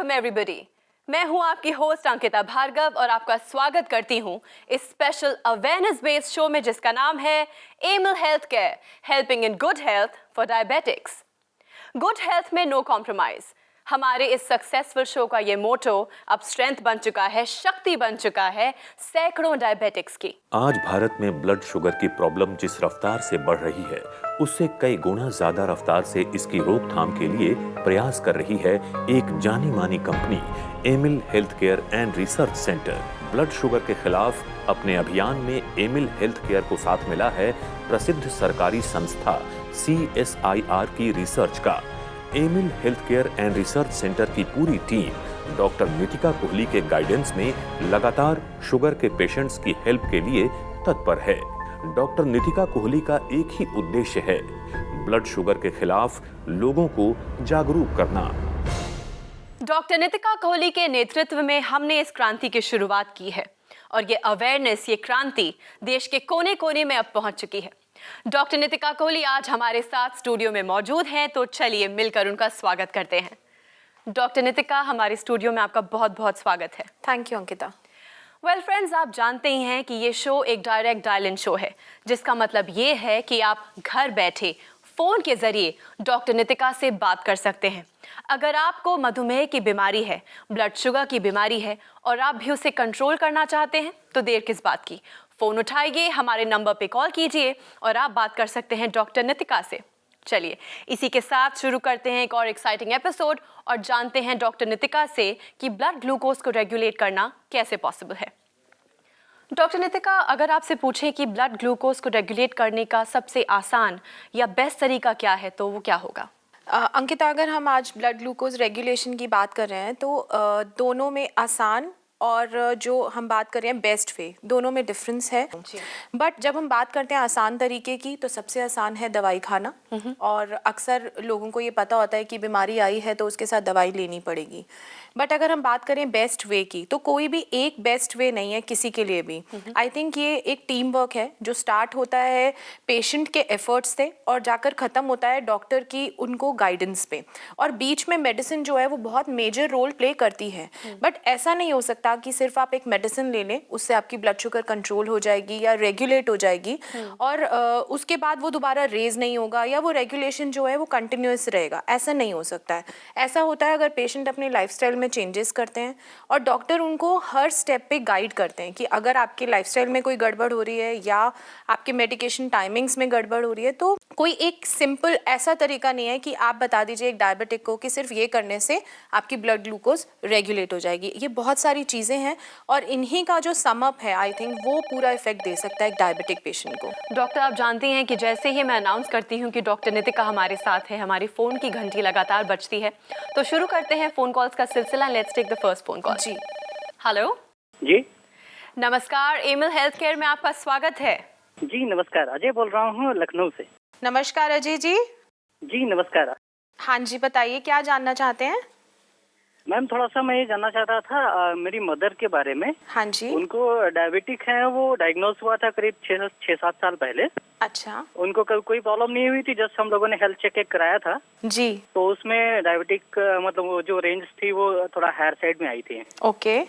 Welcome everybody. मैं हूं आपकी होस्ट अंकिता भार्गव और आपका स्वागत करती हूं इस स्पेशल अवेयरनेस बेस्ड शो में जिसका नाम है Aimil health care, helping in good health for diabetics. Good health में नो कॉम्प्रोमाइज, हमारे इस सक्सेसफुल शो का ये मोटो अब स्ट्रेंथ बन चुका है, शक्ति बन चुका है सैकड़ों डायबिटिक्स की। आज भारत में ब्लड शुगर की प्रॉब्लम जिस रफ्तार से बढ़ रही है उससे कई गुना ज्यादा रफ्तार से इसकी रोकथाम के लिए प्रयास कर रही है एक जानी मानी company Aimil health care and research centre. Blood sugar के खिलाफ अपने अभियान में एमिल हेल्थ केयर को साथ मिला है प्रसिद्ध सरकारी संस्था CSIR की रिसर्च का। Aimil health care and research centre की पूरी टीम डॉक्टर नितिका कोहली के गाइडेंस में लगातार शुगर के पेशेंट्स की हेल्प के लिए तत्पर है। डॉक्टर नितिका कोहली का एक ही उद्देश्य है, ब्लड शुगर के खिलाफ लोगों को जागरूक करना। डॉक्टर नितिका कोहली के नेतृत्व में हमने इस क्रांति की शुरुआत की है और ये अवेयरनेस, ये क्रांति देश के कोने कोने में अब पहुंच चुकी है। डॉक्टर नितिका कोहली आज हमारे साथ स्टूडियो में मौजूद हैं, तो चलिए मिलकर उनका स्वागत करते हैं। डॉक्टर नितिका, हमारे स्टूडियो में आपका बहुत बहुत स्वागत है। Thank you Ankita. Well friends, आप जानते ही हैं कि ये शो एक डायरेक्ट डायल इन शो है, जिसका मतलब ये है कि आप घर बैठे फोन के जरिए डॉक्टर नितिका से बात कर सकते हैं। अगर आपको मधुमेह की बीमारी है, ब्लड शुगर की बीमारी है और आप भी उसे कंट्रोल करना चाहते हैं, तो देर किस बात की, फोन उठाइए, हमारे नंबर पे कॉल कीजिए और आप बात कर सकते हैं डॉक्टर नितिका से। चलिए इसी के साथ शुरू करते हैं एक और एक्साइटिंग एपिसोड और जानते हैं डॉक्टर नितिका से कि ब्लड ग्लूकोज को रेगुलेट करना कैसे पॉसिबल है। डॉक्टर नितिका, अगर आपसे पूछें कि ब्लड ग्लूकोज को रेगुलेट करने का सबसे आसान या बेस्ट तरीका क्या है, तो वो क्या होगा? अंकिता, अगर हम आज ब्लड ग्लूकोज रेगुलेशन की बात कर रहे हैं तो दोनों में आसान और जो हम बात कर रहे हैं बेस्ट वे, दोनों में डिफरेंस है। बट जब हम बात करते हैं आसान तरीके की, तो सबसे आसान है दवाई खाना। और अक्सर लोगों को ये पता होता है कि बीमारी आई है तो उसके साथ दवाई लेनी पड़ेगी। बट अगर हम बात करें बेस्ट वे की, तो कोई भी एक बेस्ट वे नहीं है किसी के लिए भी। आई थिंक ये एक टीम वर्क है जो स्टार्ट होता है पेशेंट के एफर्ट्स से और जाकर ख़त्म होता है डॉक्टर की उनको गाइडेंस पे, और बीच में मेडिसिन जो है वो बहुत मेजर रोल प्ले करती है। बट ऐसा नहीं हो सकता कि सिर्फ आप एक मेडिसिन ले लें, उससे आपकी ब्लड शुगर कंट्रोल हो जाएगी या रेगुलेट हो जाएगी और उसके बाद वो दोबारा रेज नहीं होगा या वो रेगुलेशन जो है वो कंटिन्यूस रहेगा। ऐसा नहीं हो सकता है। ऐसा होता है अगर पेशेंट अपने लाइफस्टाइल में चेंजेस करते हैं और डॉक्टर उनको हर स्टेप पे गाइड करते हैं कि अगर आपके लाइफस्टाइल में कोई गड़बड़ हो रही है या आपके मेडिकेशन टाइमिंग्स में गड़बड़ हो रही है, तो कोई एक सिंपल ऐसा तरीका नहीं है कि आप बता दीजिए एक डायबिटिक को कि सिर्फ ये करने से आपकी ब्लड ग्लूकोज रेगुलेट हो जाएगी। ये बहुत सारी चीज़ें हैं और इन्हीं का जो सम अप है, आई थिंक वो पूरा इफेक्ट दे सकता है एक डायबिटिक पेशेंट को। डॉक्टर, आप जानते हैं कि जैसे ही मैं अनाउंस करती हूँ कि डॉक्टर नितिका हमारे साथ है, हमारी फ़ोन की घंटी लगातार बजती है। तो शुरू करते हैं फ़ोन कॉल्स का सिलसिला। Let's take the first phone call. जी हेलो जी नमस्कार, एमिल हेल्थ केयर में आपका स्वागत है। जी नमस्कार, अजय बोल रहा हूँ लखनऊ से। नमस्कार अजय जी। जी नमस्कार। हाँ जी, बताइए क्या जानना चाहते हैं? मैम थोड़ा सा मैं ये जानना चाहता था मेरी मदर के बारे में। हाँ जी। उनको डायबिटिक है, वो डायग्नोज हुआ था करीब 6-7 साल पहले। अच्छा। उनको कोई प्रॉब्लम नहीं हुई थी, जस्ट हम लोगों ने हेल्थ चेक कराया था जी। तो उसमें डायबिटिक मतलब वो जो रेंज थी वो थोड़ा हायर साइड में आई थी। ओके।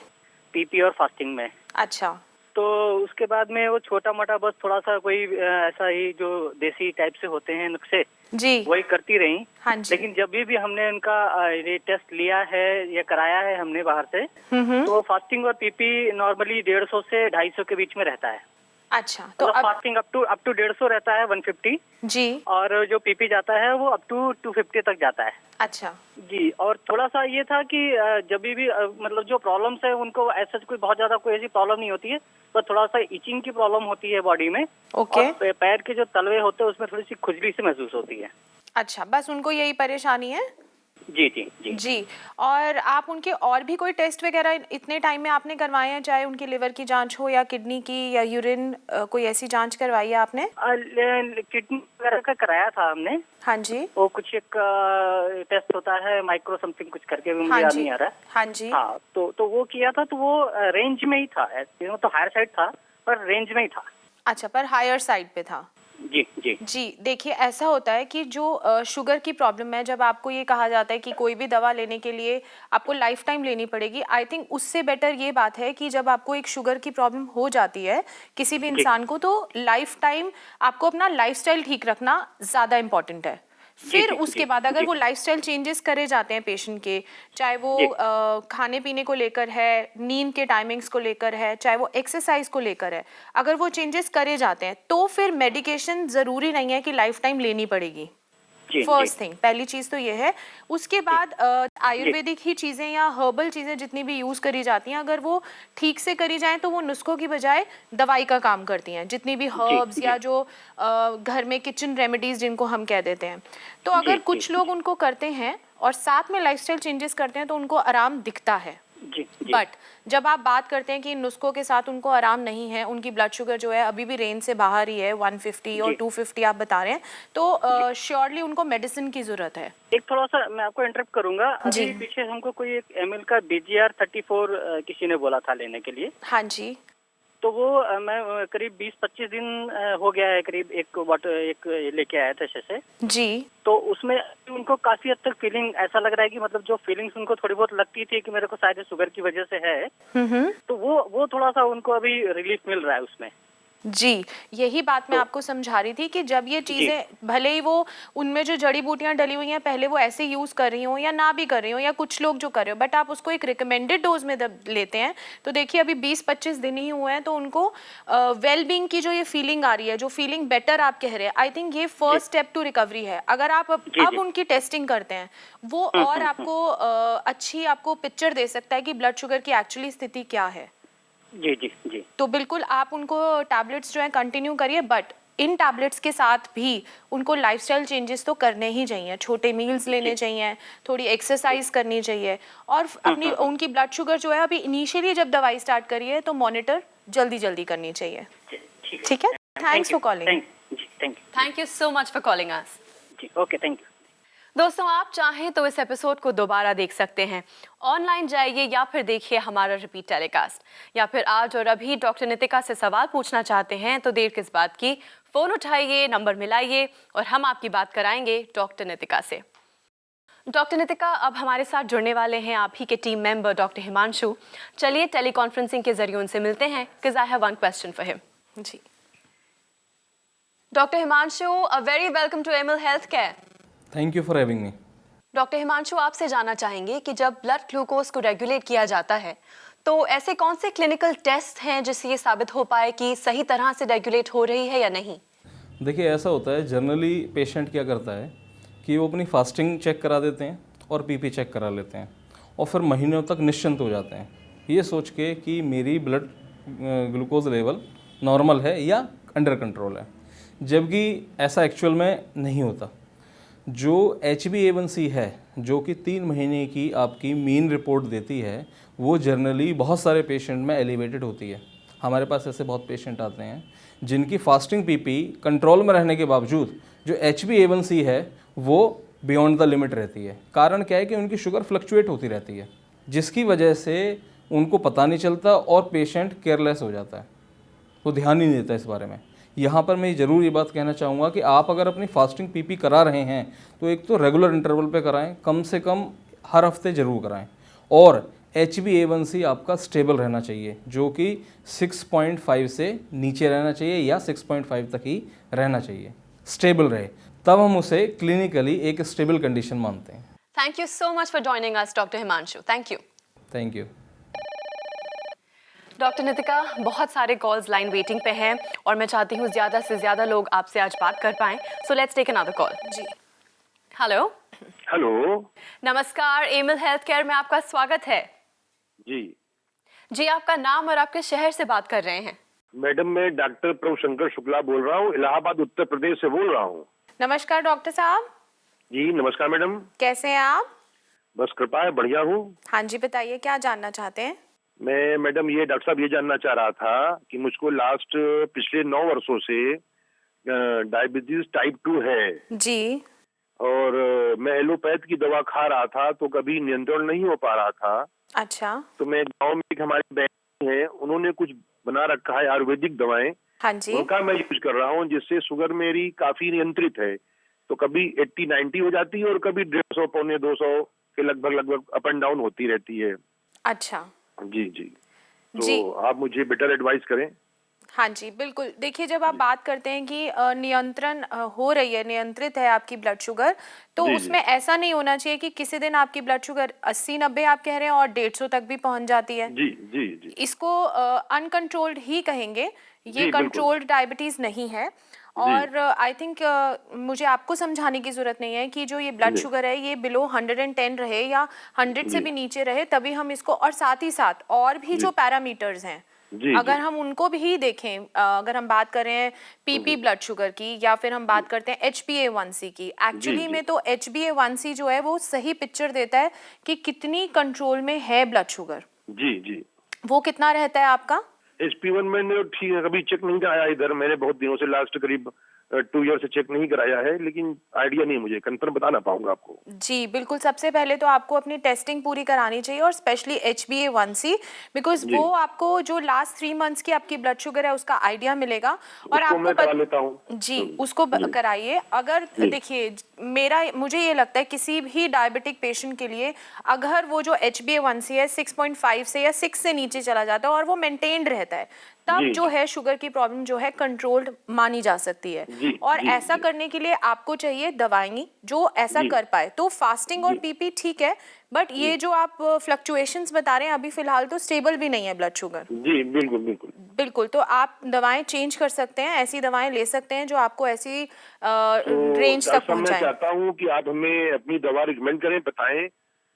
पीपी और फास्टिंग में। अच्छा। तो उसके बाद में वो छोटा मोटा बस थोड़ा सा कोई ऐसा ही जो देसी टाइप से होते हैं नुस्खे, जी, वही करती रही। हाँ जी। लेकिन जब भी हमने उनका ये टेस्ट लिया है या कराया है हमने बाहर से, तो फास्टिंग और पीपी नॉर्मली 150 से 250 के बीच में रहता है। अच्छा, तो मतलब फास्टिंग अप टू 150 रहता है, 150 जी, और जो पीपी जाता है वो अप टू 250 तक जाता है। अच्छा जी। और थोड़ा सा ये था कि जब भी मतलब जो प्रॉब्लम्स है उनको ऐसा कोई बहुत ज्यादा कोई ऐसी प्रॉब्लम नहीं होती है, पर थोड़ा सा इचिंग की प्रॉब्लम होती है बॉडी में। ओके। और पैर के जो तलवे होते हैं उसमें थोड़ी सी खुजली से महसूस होती है। अच्छा, बस उनको यही परेशानी है? जी जी जी जी। और आप उनके और भी कोई टेस्ट वगैरह इतने टाइम में आपने करवाए हैं, चाहे उनकी लिवर की जांच हो या किडनी की या यूरिन, कोई ऐसी जांच करवाई है आपने? किडनी वगैरह का कराया था हमने। हाँ जी। वो कुछ एक टेस्ट होता है माइक्रो समथिंग कुछ करके, मुझे याद नहीं आ रहा है। हाँ जी। हाँ, तो वो किया था, तो वो रेंज में ही था, तो हायर साइड था पर रेंज में ही था। अच्छा, पर हायर साइड पे था? जी जी जी, देखिए ऐसा होता है कि जो शुगर की प्रॉब्लम है, जब आपको ये कहा जाता है कि कोई भी दवा लेने के लिए आपको लाइफ टाइम लेनी पड़ेगी, आई थिंक उससे बेटर ये बात है कि जब आपको एक शुगर की प्रॉब्लम हो जाती है किसी भी जी इंसान को, तो लाइफ टाइम आपको अपना लाइफस्टाइल ठीक रखना ज़्यादा इम्पोर्टेंट है। जी फिर जी उसके जी बाद अगर जी वो लाइफस्टाइल चेंजेस करे जाते हैं पेशेंट के, चाहे वो जी खाने पीने को लेकर है, नींद के टाइमिंग्स को लेकर है, चाहे वो एक्सरसाइज को लेकर है, अगर वो चेंजेस करे जाते हैं तो फिर मेडिकेशन ज़रूरी नहीं है कि लाइफ टाइम लेनी पड़ेगी। जी जी फर्स्ट थिंग, पहली चीज़ तो ये है। उसके बाद जी आयुर्वेदिक ही चीज़ें या हर्बल चीज़ें जितनी भी यूज़ करी जाती हैं, अगर वो ठीक से करी जाएँ तो वो नुस्खों की बजाय दवाई का काम करती हैं। जितनी भी जी हर्ब्स जी या जो घर में किचन रेमेडीज़ जिनको हम कह देते हैं, तो जी अगर जी कुछ लोग उनको करते हैं और साथ में लाइफस्टाइल चेंजेस करते हैं तो उनको आराम दिखता है। जी जी बट जब आप बात करते हैं कि इन नुस्खों के साथ उनको आराम नहीं है, उनकी ब्लड शुगर जो है अभी भी रेंज से बाहर ही है, 150 और जी 250 आप बता रहे हैं, तो श्योरली उनको मेडिसिन की ज़रूरत है। एक थोड़ा सा मैं आपको इंटरप्ट करूंगा। जी। अभी पीछे हमको कोई एक एमएल का BGR 34 किसी ने बोला था लेने के लिए। हाँ जी। तो वो मैं करीब 20-25 दिन हो गया है, करीब एक लेके आया था से। जी। तो उसमें उनको काफी हद तक फीलिंग ऐसा लग रहा है कि मतलब जो फीलिंग्स उनको थोड़ी बहुत लगती थी कि मेरे को शायद शुगर की वजह से है, हम्म। तो वो थोड़ा सा उनको अभी रिलीफ मिल रहा है उसमें। जी, यही बात मैं तो आपको समझा रही थी कि जब ये जी चीज़ें, भले ही वो उनमें जो जड़ी बूटियाँ डली हुई हैं पहले वो ऐसे यूज़ कर रही हों या ना भी कर रही हों, या कुछ लोग जो कर रहे हो, बट आप उसको एक रिकमेंडेड डोज में लेते हैं, तो देखिए अभी 20-25 दिन ही हुए हैं तो उनको वेल बींग की जो ये फीलिंग आ रही है, जो फीलिंग बेटर आप कह रहे हैं, आई थिंक ये जी फर्स्ट स्टेप टू रिकवरी है। अगर आप जी अब जी उनकी टेस्टिंग करते हैं, वो और आपको अच्छी आपको पिक्चर दे सकता है कि ब्लड शुगर की एक्चुअली स्थिति क्या है। जी जी जी तो बिल्कुल आप उनको टैबलेट्स जो है कंटिन्यू करिए, बट इन टैबलेट्स के साथ भी उनको लाइफस्टाइल चेंजेस तो करने ही चाहिए, छोटे मील्स लेने जी चाहिए, थोड़ी एक्सरसाइज करनी चाहिए, और अपनी उनकी ब्लड शुगर जो है अभी इनिशियली जब दवाई स्टार्ट करी है तो मॉनिटर जल्दी जल्दी करनी चाहिए। ठीक है, thanks for calling. Thank thank you so much for calling us. You. Okay, thank you. दोस्तों, आप चाहें तो इस एपिसोड को दोबारा देख सकते हैं। ऑनलाइन जाइए या फिर देखिए हमारा रिपीट टेलीकास्ट, या फिर आज और अभी डॉक्टर नितिका से सवाल पूछना चाहते हैं तो देर किस बात की, फ़ोन उठाइए, नंबर मिलाइए और हम आपकी बात कराएंगे डॉक्टर नितिका से। डॉक्टर नितिका, अब हमारे साथ जुड़ने वाले हैं आप ही के टीम मेंबर डॉक्टर हिमांशु। चलिए टेली कॉन्फ्रेंसिंग के जरिए उनसे मिलते हैं, because I have one question for him. जी। Doctor Himanshu, a very welcome to Aimil health care. Thank you for having me. Doctor Himanshu, आपसे जानना चाहेंगे कि जब ब्लड ग्लूकोज को रेगुलेट किया जाता है तो ऐसे कौन से क्लिनिकल टेस्ट हैं जिससे ये साबित हो पाए कि सही तरह से रेगुलेट हो रही है या नहीं? देखिए, ऐसा होता है जनरली पेशेंट क्या करता है कि वो अपनी फास्टिंग चेक करा देते हैं और पीपी चेक करा लेते हैं और फिर महीनों तक निश्चिंत हो जाते हैं ये सोच के कि मेरी ब्लड ग्लूकोज लेवल नॉर्मल है या अंडर कंट्रोल है, जबकि ऐसा एक्चुअल में नहीं होता। जो HbA1c है, जो कि 3 महीने की आपकी मीन रिपोर्ट देती है, वो जनरली बहुत सारे पेशेंट में एलिवेटेड होती है। हमारे पास ऐसे बहुत पेशेंट आते हैं जिनकी फास्टिंग पीपी कंट्रोल में रहने के बावजूद जो HbA1c है वो बियॉन्ड द लिमिट रहती है। कारण क्या है कि उनकी शुगर फ्लक्चुएट होती रहती है, जिसकी वजह से उनको पता नहीं चलता और पेशेंट केयरलेस हो जाता है, वो ध्यान ही नहीं देता इस बारे में। यहाँ पर मैं ज़रूर ये बात कहना चाहूँगा कि आप अगर अपनी फास्टिंग पीपी करा रहे हैं तो एक तो रेगुलर इंटरवल पे कराएं, कम से कम हर हफ्ते ज़रूर कराएं, और HbA1c आपका स्टेबल रहना चाहिए, जो कि 6.5 से नीचे रहना चाहिए या 6.5 तक ही रहना चाहिए, स्टेबल रहे, तब हम उसे क्लिनिकली एक स्टेबल कंडीशन मानते हैं। Thank you so much for joining us doctor Himanshu. Thank you. Thank you. Doctor Nitika, बहुत सारे कॉल्स लाइन वेटिंग पे हैं और मैं चाहती हूँ ज़्यादा से ज़्यादा लोग आपसे आज बात कर पाएं, so let's take another call. जी। हेलो। हेलो नमस्कार, एमएल हेल्थ केयर में आपका स्वागत है। जी। जी, आपका नाम और आपके शहर से बात कर रहे हैं? मैडम, मैं डॉक्टर प्रभुशंकर शुक्ला बोल रहा हूँ, इलाहाबाद उत्तर प्रदेश से बोल रहा हूँ। नमस्कार डॉक्टर साहब। जी नमस्कार मैडम। कैसे हैं आप? बस कृपा है, बढ़िया हूँ। हाँ जी, बताइए क्या जानना चाहते हैं? मैं मैडम ये डॉक्टर साहब ये जानना चाह रहा था कि मुझको पिछले 9 वर्षों से डायबिटीज टाइप 2 है। जी। और मैं एलोपैथ की दवा खा रहा था तो कभी नियंत्रण नहीं हो पा रहा था। अच्छा। तो मैं गांव में एक हमारे बहन है, उन्होंने कुछ बना रखा है आयुर्वेदिक दवाएं, हाँ जी। उनका मैं यूज कर रहा हूँ, जिससे शुगर मेरी काफी नियंत्रित है। तो कभी 80-90 हो जाती है और कभी 150 पौने 200 के लगभग अप एंड डाउन होती रहती है। अच्छा जी जी। तो जी। आप मुझे बेटर एडवाइस करें। हाँ जी, बिल्कुल। देखिए, जब आप बात करते हैं कि नियंत्रण हो रही है, नियंत्रित है आपकी ब्लड शुगर, तो जी, उसमें ऐसा नहीं होना चाहिए कि किसी दिन आपकी ब्लड शुगर 80-90 आप कह रहे हैं और 150 तक भी पहुंच जाती है। जी जी जी इसको अनकंट्रोल्ड ही कहेंगे, ये जी, बिल्कुल। कंट्रोल्ड डायबिटीज़ नहीं है। और आई थिंक मुझे आपको समझाने की ज़रूरत नहीं है कि जो ये ब्लड जी। शुगर है ये बिलो 110 रहे या 100 से जी। भी नीचे रहे, तभी हम इसको, और साथ ही साथ और भी जो पैरामीटर्स हैं जी, अगर जी। हम उनको भी देखें, अगर हम बात करें पीपी ब्लड शुगर की या फिर हम बात करते हैं HbA1c की, एक्चुअली जी। में तो HbA1c जो है वो सही पिक्चर देता है कि कितनी कंट्रोल में है ब्लड शुगर। जी जी। वो कितना रहता है आपका? HP1 मैंने ठीक है, कभी चेक नहीं कराया इधर, मैंने बहुत दिनों से लास्ट करीब 2 ईयर से चेक नहीं कराया है, लेकिन आइडिया नहीं, मुझे कंफर्म बता ना पाऊंगा आपको। जी, बिल्कुल। सबसे पहले तो आपको अपनी टेस्टिंग पूरी करानी चाहिए और स्पेशली HbA1c, बिकॉज़ जी। वो आपको जो लास्ट 3 मंथ्स की आपकी ब्लड शुगर है उसका आइडिया मिलेगा और उसको आपको मैं करा लेता हूँ। जी, उसको जी। कराइए। अगर जी। देखिए, मुझे ये लगता है किसी भी डायबिटिक पेशेंट के लिए अगर वो जो HbA1c है 6.5 से या 6 से नीचे चला जाता है और वो मेंटेन्ड रहता है, तब जी, जो जी। है शुगर की प्रॉब्लम जो है कंट्रोल्ड मानी जा सकती है। जी, और जी, ऐसा जी। करने के लिए आपको चाहिए दवाई जो ऐसा जी। कर पाए। तो फास्टिंग और जी। पीपी ठीक है, बट ये जो आप फ्लक्चुएशंस बता रहे हैं अभी फिलहाल तो स्टेबल भी नहीं है ब्लड शुगर। जी, बिल्कुल बिल्कुल। बिल्कुल, तो आप दवाएं चेंज कर सकते हैं, ऐसी दवाएं ले सकते हैं जो आपको ऐसी तो रेंज डॉक्टर तक साहब, मैं पहुंचाएं। चाहता हूँ कि आप हमें अपनी दवा रिकमेंड करें, बताएं,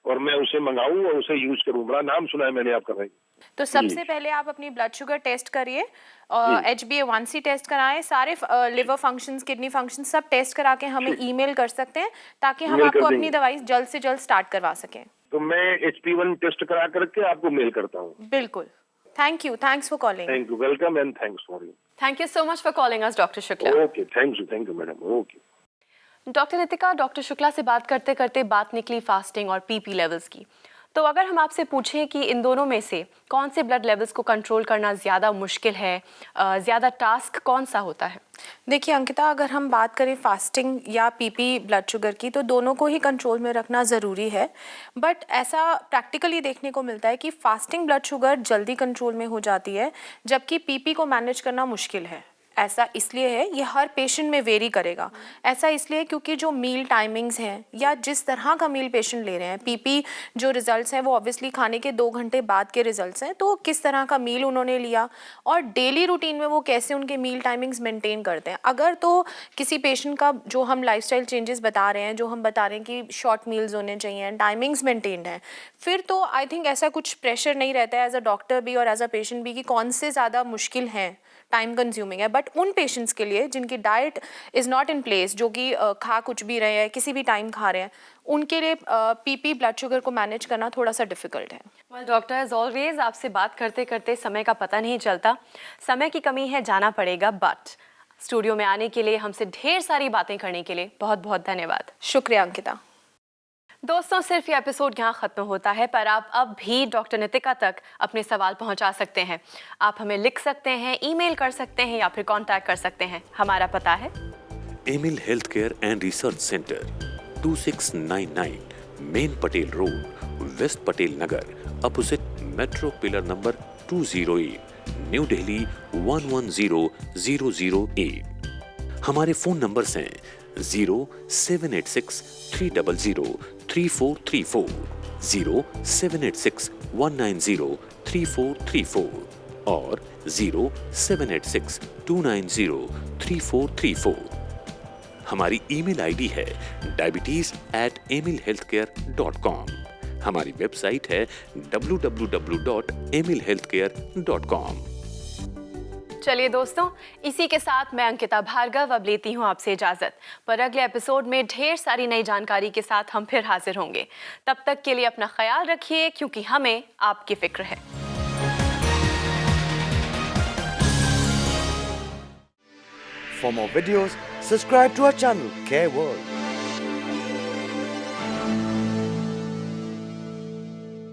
और मैं उसे मंगाऊं और उसे यूज करूं। बड़ा नाम सुना है मैंने आपका भाई। तो सबसे पहले आप अपनी ब्लड शुगर टेस्ट करिए, जी। HbA1c टेस्ट कराएं, सारे लिवर फंक्शंस, किडनी फंक्शंस सब टेस्ट करा के हमें ईमेल कर सकते हैं ताकि हम ईमेल कर आपको अपनी देंगे। दवाई जल्द से जल्द स्टार्ट करवा सकें। तो मैं HP1 टेस्ट करा करके आपको मेल करता हूँ। बिल्कुल। Thank you, thanks for calling. Thank you, welcome and thanks for you. Thank you so much for calling us doctor Shukla. Okay, thank you madam. Okay. Doctor Nitika, doctor Shukla से बात करते करते बात निकली फास्टिंग और पीपी लेवल्स की। तो अगर हम आपसे पूछें कि इन दोनों में से कौन से ब्लड लेवल्स को कंट्रोल करना ज़्यादा मुश्किल है, ज़्यादा टास्क कौन सा होता है? देखिए अंकिता, अगर हम बात करें फास्टिंग या पीपी ब्लड शुगर की, तो दोनों को ही कंट्रोल में रखना ज़रूरी है। बट ऐसा प्रैक्टिकली देखने को मिलता है कि फास्टिंग ब्लड शुगर जल्दी कंट्रोल में हो जाती है, जबकि पीपी को मैनेज करना मुश्किल है। ऐसा इसलिए है, ये हर पेशेंट में वेरी करेगा। ऐसा इसलिए क्योंकि जो मील टाइमिंग्स हैं या जिस तरह का मील पेशेंट ले रहे हैं, पीपी जो रिजल्ट्स हैं वो ऑब्वियसली खाने के 2 घंटे बाद के रिजल्ट्स हैं, तो किस तरह का मील उन्होंने लिया और डेली रूटीन में वो कैसे उनके मील टाइमिंग्स मेंटेन करते हैं। अगर तो किसी पेशेंट का जो हम लाइफस्टाइल चेंजेस बता रहे हैं, जो हम बता रहे हैं कि शॉर्ट मील्स होने चाहिए, टाइमिंग्स मेंटेन्ड हैं, फिर तो आई थिंक ऐसा कुछ प्रेशर नहीं रहता है एज अ डॉक्टर भी और एज अ पेशेंट भी कि कौन से ज़्यादा मुश्किल हैं, टाइम कंज्यूमिंग है। बट उन पेशेंट्स के लिए जिनकी diet is not in place, जो कि खा कुछ भी रहे हैं, किसी भी टाइम खा रहे हैं, उनके लिए पीपी ब्लड शुगर को मैनेज करना थोड़ा सा डिफिकल्ट है। वेल डॉक्टर, एज ऑलवेज आपसे बात करते करते समय का पता नहीं चलता, समय की कमी है, जाना पड़ेगा। बट स्टूडियो में आने के लिए, हमसे ढेर सारी बातें करने के लिए बहुत बहुत धन्यवाद। शुक्रिया अंकिता। दोस्तों, सिर्फ ये एपिसोड यहाँ ख़त्म होता है, पर आप अब भी डॉक्टर नितिका तक अपने सवाल पहुँचा सकते हैं। आप हमें लिख सकते हैं, ईमेल कर सकते हैं या फिर कांटेक्ट कर सकते हैं। हमारा पता है Aimil health care and research centre, 2699 main Patel road, west Patel Nagar, opposite metro pillar number 208, new Delhi 110008। हमारे फोन नंबर्स हैं 0786-300-3434, 0786-190-3434 और 0786-290-3434। हमारी ईमेल आईडी है diabetes@emilhealthcare.com। हमारी वेबसाइट है www.emilhealthcare.com। चलिए दोस्तों, इसी के साथ मैं अंकिता भार्गव अब लेती हूँ आपसे इजाजत। पर अगले एपिसोड में ढेर सारी नई जानकारी के साथ हम फिर हाजिर होंगे। तब तक के लिए अपना ख्याल रखिए, क्योंकि हमें आपकी फिक्र है। For more videos, subscribe to our channel, Care World.